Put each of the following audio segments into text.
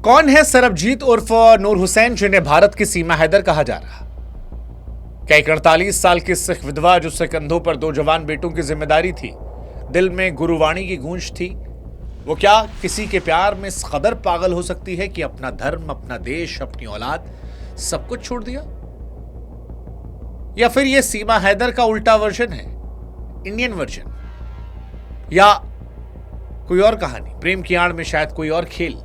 कौन है सरबजीत उर्फ नूर हुसैन जिन्हें भारत की सीमा हैदर कहा जा रहा? क्या एक 48 साल की सिख विधवा जिससे कंधों पर 2 जवान बेटों की जिम्मेदारी थी, दिल में गुरुवाणी की गूंज थी, वो क्या किसी के प्यार में इस कदर पागल हो सकती है कि अपना धर्म, अपना देश, अपनी औलाद सब कुछ छोड़ दिया? या फिर यह सीमा हैदर का उल्टा वर्जन है, इंडियन वर्जन, या कोई और कहानी, प्रेम की आड़ में शायद कोई और खेल?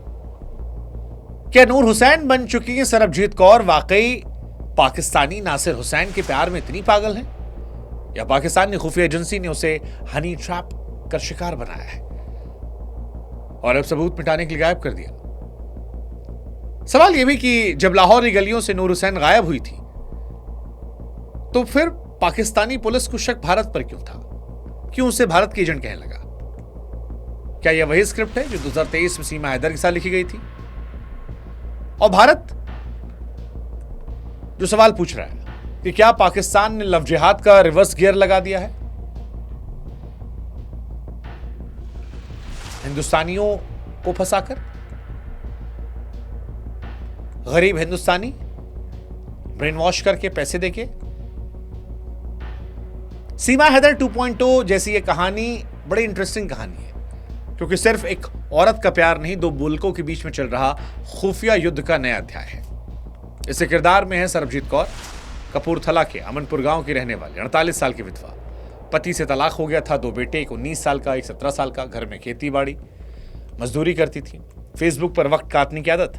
क्या नूर हुसैन बन चुकी है सरबजीत कौर वाकई पाकिस्तानी नासिर हुसैन के प्यार में इतनी पागल है, या पाकिस्तान की खुफिया एजेंसी ने उसे हनी ट्रैप कर शिकार बनाया है और अब सबूत मिटाने के लिए गायब कर दिया? सवाल यह भी कि जब लाहौर की गलियों से नूर हुसैन गायब हुई थी तो फिर पाकिस्तानी पुलिस को शक भारत पर क्यों था? क्यों उसे भारत की एजेंट कहने लगा? क्या यह वही स्क्रिप्ट है जो 2023 में सीमा हैदर के साथ लिखी गई थी? और भारत जो सवाल पूछ रहा है कि क्या पाकिस्तान ने लव जिहाद का रिवर्स गियर लगा दिया है? हिंदुस्तानियों को फंसाकर, गरीब हिंदुस्तानी ब्रेन वॉश करके, पैसे देके। सीमा हैदर 2.0 जैसी यह कहानी बड़ी इंटरेस्टिंग कहानी है, क्योंकि सिर्फ एक औरत का प्यार नहीं, 2 मुल्कों के बीच में चल रहा खुफिया युद्ध का नया अध्याय है। इस किरदार में है सरबजीत कौर, कपूरथला के अमनपुर गांव की रहने वाली 48 साल की विधवा। पति से तलाक हो गया था, 2 बेटे, एक 19 साल का, एक 17 साल का। घर में खेती बाड़ी मजदूरी करती थी। फेसबुक पर वक्त काटने की आदत।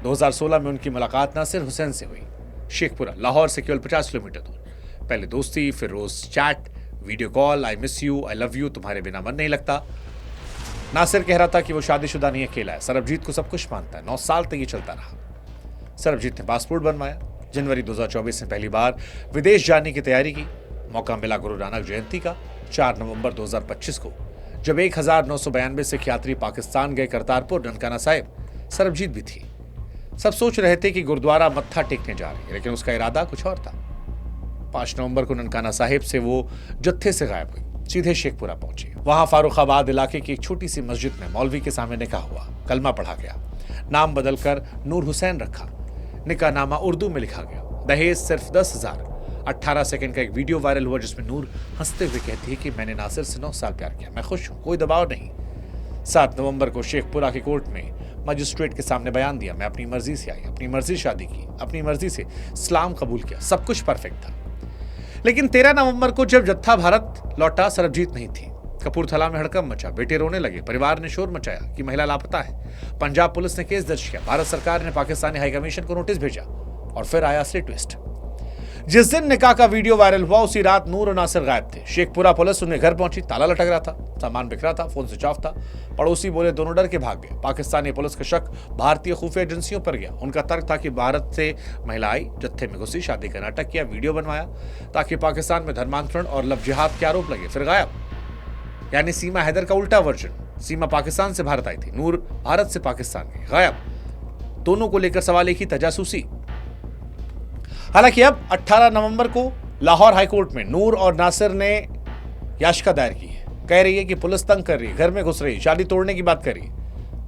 2016 में उनकी मुलाकात नासिर हुसैन से हुई, शेखपुरा, लाहौर से केवल 50 किलोमीटर दूर। पहले दोस्ती, फिर रोज chat, video call, I miss you, I love you, तुम्हारे बिना मन नहीं लगता। नासिर कह रहा था कि वो शादीशुदा नहीं, अकेला है। सरबजीत को सब कुछ मानता है। 9 साल तक ये चलता रहा। सरबजीत ने पासपोर्ट बनवाया। जनवरी 2024 में पहली बार विदेश जाने की तैयारी की। मौका मिला गुरु नानक जयंती का, 4 नवंबर 2025 को, जब 1992 सिख यात्री पाकिस्तान गए करतारपुर, ननकाना साहिब। सरबजीत भी थी। सब सोच रहे थे कि गुरुद्वारा मत्था टेकने जा रही है, लेकिन उसका इरादा कुछ और था। 5 नवंबर को ननकाना साहिब से वो जत्थे से गायब हुई, सीधे शेखपुरा पहुंची। वहां फारुखाबाद इलाके की एक छोटी सी मस्जिद में मौलवी के सामने निकाह हुआ। कलमा पढ़ा गया। नाम बदलकर नूर हुसैन रखा। निकाहनामा उर्दू में लिखा गया। दहेज सिर्फ 10,000। 18 सेकंड का एक वीडियो वायरल हुआ जिसमें नूर हंसते हुए कहती है कि मैंने नासिर से 9 साल प्यार किया, मैं खुश हूं, कोई दबाव नहीं। 7 नवंबर को शेखपुरा की कोर्ट में मजिस्ट्रेट के सामने बयान दिया, मैं अपनी मर्जी से आई, अपनी मर्जी शादी की, अपनी मर्जी से इस्लाम कबूल किया, सब कुछ परफेक्ट था। लेकिन 13 नवंबर को जब जत्था भारत लौटा, सरबजीत नहीं थी। कपूरथला में हड़कंप मचा, बेटे रोने लगे, परिवार ने शोर मचाया कि महिला लापता है। पंजाब पुलिस ने केस दर्ज किया। भारत सरकार ने पाकिस्तानी हाई कमीशन को नोटिस भेजा। और फिर आया असली ट्विस्ट। जिस दिन निकाह का वीडियो वायरल हुआ उसी रात नूर और नासिर गायब थे। शेखपुरा पुलिस उन्हें घर पहुंची, ताला लटक रहा था, सामान बिखरा था, फोन स्विच ऑफ था। पड़ोसी बोले दोनों डर के भाग गए। पाकिस्तानी पुलिस का शक भारतीय खुफिया एजेंसियों पर गया। उनका तर्क था कि भारत से महिला आई, जत्थे में घुसी, शादी का नाटक किया, वीडियो बनवाया ताकि पाकिस्तान में धर्मांतरण और लव जिहाद के आरोप लगे, फिर गायब। यानी सीमा हैदर का उल्टा वर्जन। सीमा पाकिस्तान से भारत आई थी, नूर भारत से पाकिस्तान गई, गायब। दोनों को लेकर सवाल एक ही, तजासूसी। हालांकि अब 18 नवंबर को लाहौर हाईकोर्ट में नूर और नासिर ने याचिका दायर की है। कह रही है कि पुलिस तंग कर रही है, घर में घुस रही, शादी तोड़ने की बात कर रही।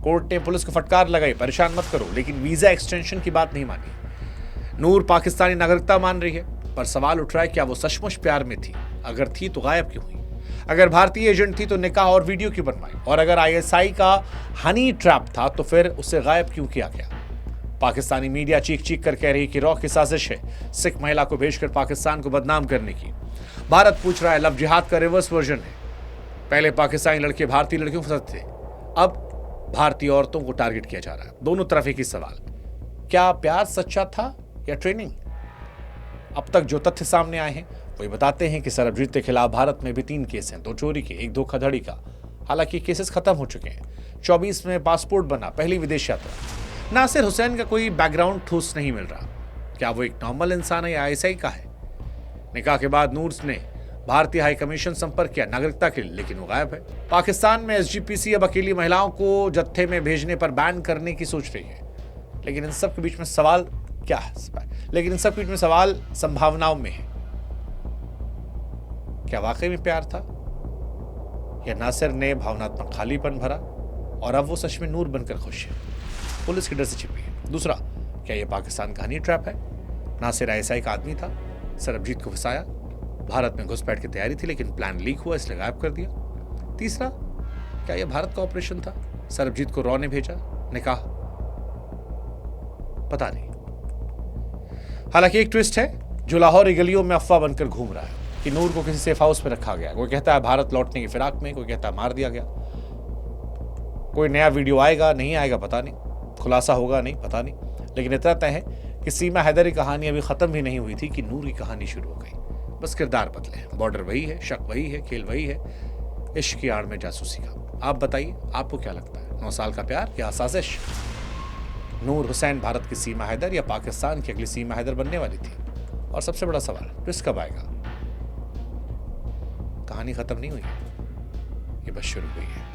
कोर्ट ने पुलिस को फटकार लगाई, परेशान मत करो, लेकिन वीजा एक्सटेंशन की बात नहीं मानी। नूर पाकिस्तानी नागरिकता मान रही है, पर सवाल उठ रहा है क्या वो सचमुच प्यार में थी? अगर थी तो गायब क्यों हुई? अगर भारतीय एजेंट थी तो निकाह और वीडियो क्यों बनवाई? और अगर आईएसआई का हनी ट्रैप था तो फिर उसे गायब क्यों किया गया? पाकिस्तानी मीडिया चीख चीख कर कह रही कि रॉ की साजिश है सिख महिला को भेजकर पाकिस्तान को बदनाम करने की। भारत पूछ रहा है लव जिहाद का रिवर्स वर्जन है। पहले पाकिस्तानी लड़के भारतीय लड़कियों को फंसाते थे, अब भारतीय औरतों को टारगेट किया जा रहा है। दोनों तरफ एक ही सवाल, क्या प्यार सच्चा था या ट्रेनिंग? अब तक जो तथ्य सामने आए हैं वही बताते हैं कि सरबजीत के खिलाफ भारत में भी 3 केस हैं, 2 चोरी के, 1 धोखाधड़ी का। हालांकि केसेस खत्म हो चुके हैं। 24 में पासपोर्ट बना, पहली विदेश यात्रा। नासिर हुसैन का कोई बैकग्राउंड ठोस नहीं मिल रहा। क्या वो एक नॉर्मल इंसान है या आईएसआई का है? निकाह के बाद नूर ने भारतीय हाई कमीशन संपर्क किया नागरिकता के लिए, लेकिन वो गायब है। पाकिस्तान में एसजीपीसी अब अकेली महिलाओं को जत्थे में भेजने पर बैन करने की सोच रही है। लेकिन इन सब के बीच में सवाल क्या है? लेकिन इन सब के बीच में सवाल संभावनाओं में है। क्या वाकई में प्यार था या नासिर ने भावनात्मक खालीपन भरा और अब वो सच में नूर बनकर खुश है? पुलिस के डर से छिपी है। दूसरा, क्या यह पाकिस्तान का हनी ट्रैप है? नासिर आईएसआई का आदमी था, सरबजीत को फंसाया, भारत में घुसपैठ की तैयारी थी लेकिन प्लान लीक हुआ इसलिए गायब कर दिया। तीसरा, क्या यह भारत का ऑपरेशन था, सरबजीत को रॉ ने भेजा, निकाह? पता नहीं। हालांकि एक ट्विस्ट है जो लाहौर गलियों में अफवाह बनकर घूम रहा है कि नूर को किसी सेफ हाउस में रखा गया। कोई कहता है भारत लौटने की फिराक में, कोई कहता है मार दिया गया। कोई नया वीडियो आएगा नहीं आएगा पता नहीं, खुलासा होगा नहीं पता नहीं, लेकिन इतना तय है कि सीमा हैदर की कहानी अभी खत्म भी नहीं हुई थी कि नूर की कहानी शुरू हो गई। बस किरदार बदले हैं, बॉर्डर वही है, शक वही है, खेल वही है, इश्क की आड़ में जासूसी का। आप बताइए, आपको क्या लगता है, 9 साल का प्यार या साजिश? नूर हुसैन भारत की सीमा हैदर या पाकिस्तान की अगली सीमा हैदर बनने वाली थी? और सबसे बड़ा सवाल, ट्विस्ट कब आएगा? कहानी खत्म नहीं हुई है, ये बस शुरू हुई है।